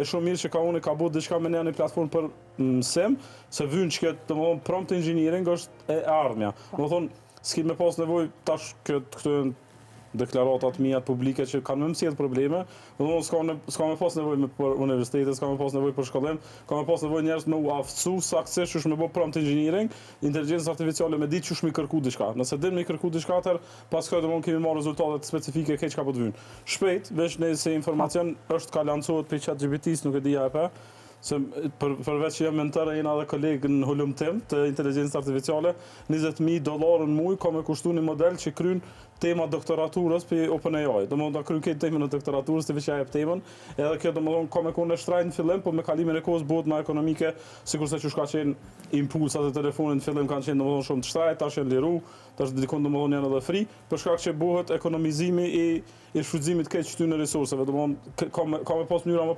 e shumë mirë që ka bu diçka me një platformë për mësim, se vynë që këtë, domethënë, prompt engineering është e ardhmja. Domethënë, s'ki me pas nevojë tash këto deklaratat mia publike që kanë më mësiet probleme, domethënë s'ka me pas nevojë për universitete, s'ka me pas nevojë për shkollim, ka me pas nevojë njerëz me u aftësu saktësisht ç'është me bë prompt engineering, inteligjencë artificiale me ditë ç'është me kërku diçka. Nëse din me kërku diçka atëherë pas kësaj domethënë kemi marrë rezultate specifike keq ka po të vynë. Shpejt, veç nëse informacion është ka lancohet për ChatGPT-s, nuk e di apo se përveç që jam mentor e jena dhe kolegë në hulum tim të inteligjencës artificiale, $20,000 në muaj ka me kushtu një model që kryen tema doktoraturës për OpenAI. Domethënë ta kryen këtë temën e doktoraturës të veç ja jep temën, edhe kjo domethënë ka me qenë shtrajt në fillim, por me kalimin e kohës bëhet më ekonomike, sikurse që ka qenë impulsat e telefonit në fillim kanë qenë domethënë shumë të shtrajt, tash janë liru, tash dikon domethënë janë edhe free, për shkak që bëhet ekonomizimi i shfrytëzimit keq të këtyre resurseve. Domethënë ka me pas mënyra më